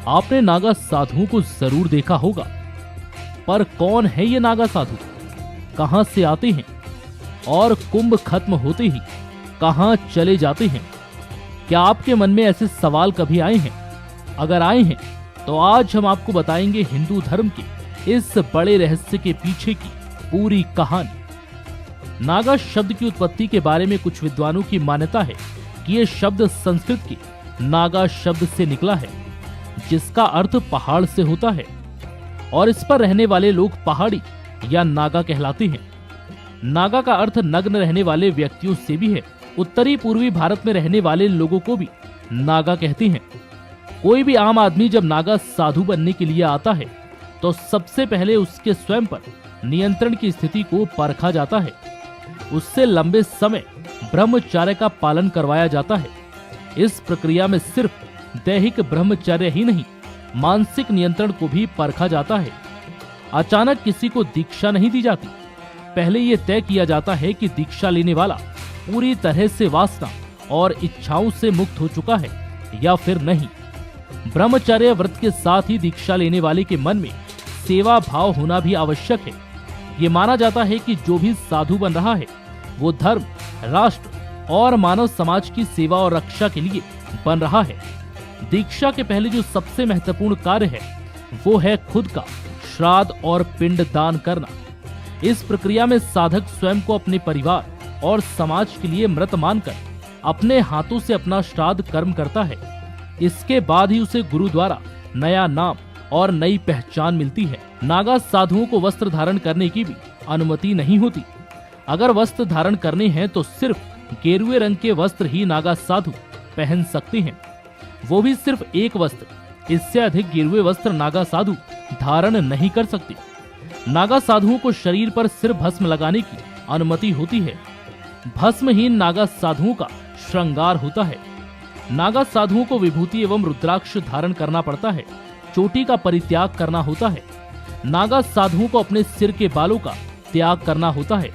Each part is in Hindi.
आपने नागा साधुओं को जरूर देखा होगा, पर कौन है ये नागा साधु, कहां से आते हैं और कुंभ खत्म होते ही कहां चले जाते हैं? क्या आपके मन में ऐसे सवाल कभी आए हैं? अगर आए हैं तो आज हम आपको बताएंगे हिंदू धर्म के इस बड़े रहस्य के पीछे की पूरी कहानी। नागा शब्द की उत्पत्ति के बारे में कुछ विद्वानों की मान्यता है कि ये शब्द संस्कृत के नागा शब्द से निकला है, जिसका अर्थ पहाड़ से होता है और इस पर रहने वाले लोग पहाड़ी या नागा कहलाते हैं। नागा का अर्थ नग्न रहने वाले व्यक्तियों से भी है। उत्तरी पूर्वी भारत में रहने वाले लोगों को भी नागा कहते हैं। कोई भी आम आदमी जब नागा साधु बनने के लिए आता है तो सबसे पहले उसके स्वयं पर नियंत्रण की स्थिति को परखा जाता है। उससे लंबे समय ब्रह्मचर्य का पालन करवाया जाता है। इस प्रक्रिया में सिर्फ दैहिक ब्रह्मचर्य ही नहीं, मानसिक नियंत्रण को भी परखा जाता है। अचानक किसी को दीक्षा नहीं दी जाती। पहले ये तय किया जाता है कि दीक्षा लेने वाला पूरी तरह से वासना और इच्छाओं से मुक्त हो चुका है या फिर नहीं। ब्रह्मचर्य व्रत के साथ ही दीक्षा लेने वाले के मन में सेवा भाव होना भी आवश्यक है। ये माना जाता है कि जो भी साधु बन रहा है वो धर्म, राष्ट्र और मानव समाज की सेवा और रक्षा के लिए बन रहा है। दीक्षा के पहले जो सबसे महत्वपूर्ण कार्य है वो है खुद का श्राद्ध और पिंड दान करना। इस प्रक्रिया में साधक स्वयं को अपने परिवार और समाज के लिए मृत मानकर अपने हाथों से अपना श्राद्ध कर्म करता है। इसके बाद ही उसे गुरु द्वारा नया नाम और नई पहचान मिलती है। नागा साधुओं को वस्त्र धारण करने की भी अनुमति नहीं होती। अगर वस्त्र धारण करने हैं तो सिर्फ गेरुए रंग के वस्त्र ही नागा साधु पहन सकते हैं, वो भी सिर्फ एक वस्त्र। इससे अधिक गेरुए वस्त्र नागा साधु धारण नहीं कर सकते। नागा साधुओं को शरीर पर सिर्फ भस्म लगाने की अनुमति होती है। भस्महीन नागा साधुओं का श्रृंगार होता है। नागा साधुओं को विभूति एवं रुद्राक्ष धारण करना पड़ता है। चोटी का परित्याग करना होता है। नागा साधुओं को अपने सिर के बालों का त्याग करना होता है।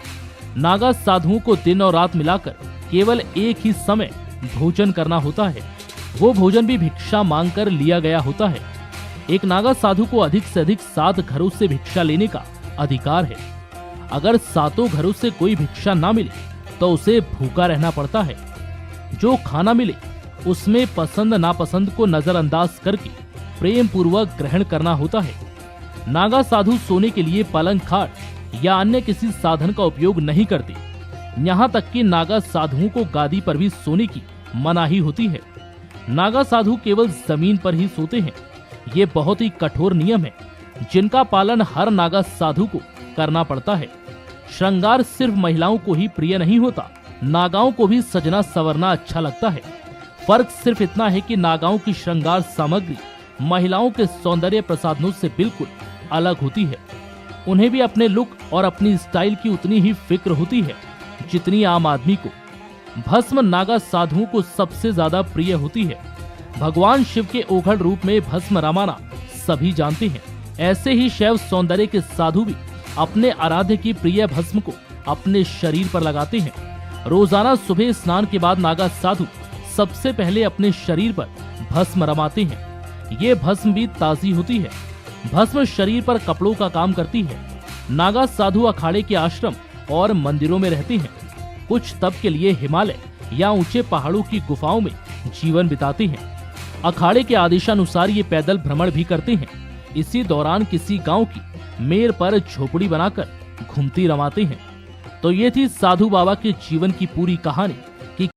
नागा साधुओं को दिन और रात मिलाकर केवल एक ही समय भोजन करना होता है। वो भोजन भी भिक्षा मांगकर लिया गया होता है। एक नागा साधु को अधिक से अधिक 7 घरों से भिक्षा लेने का अधिकार है। अगर 7 घरों से कोई भिक्षा ना मिले तो उसे भूखा रहना पड़ता है। जो खाना मिले उसमें पसंद नापसंद को नजरअंदाज करके प्रेम पूर्वक ग्रहण करना होता है। नागा साधु सोने के लिए पलंग, खाट या अन्य किसी साधन का उपयोग नहीं करते। यहाँ तक कि नागा साधुओं को गादी पर भी सोने की मनाही होती है। नागा साधु केवल जमीन पर ही सोते हैं। ये बहुत ही कठोर नियम है जिनका पालन हर नागा साधु को करना पड़ता है। श्रृंगार सिर्फ महिलाओं को ही प्रिय नहीं होता, नागाओं को भी सजना संवरना अच्छा लगता है। फर्क सिर्फ इतना है कि नागाओं की श्रृंगार सामग्री महिलाओं के सौंदर्य प्रसाधनों से बिल्कुल अलग होती है। उन्हें भी अपने लुक और अपनी स्टाइल की उतनी ही फिक्र होती है जितनी आम आदमी को। भस्म नागा साधुओं को सबसे ज्यादा प्रिय होती है। भगवान शिव के ओघड़ रूप में भस्म रमाना सभी जानते हैं। ऐसे ही शैव सौंदर्य के साधु भी अपने आराध्य की प्रिय भस्म को अपने शरीर पर लगाते हैं। रोजाना सुबह स्नान के बाद नागा साधु सबसे पहले अपने शरीर पर भस्म रमाते हैं। ये भस्म भी ताजी होती है। भस्म शरीर पर कपड़ों का काम करती है। नागा साधु अखाड़े के आश्रम और मंदिरों में रहते हैं। कुछ तप के लिए हिमालय या ऊंचे पहाड़ों की गुफाओं में जीवन बिताते हैं। अखाड़े के आदेशानुसार ये पैदल भ्रमण भी करते हैं। इसी दौरान किसी गांव की मेर पर झोपड़ी बनाकर घूमती रमाते हैं। तो ये थी साधु बाबा के जीवन की पूरी कहानी।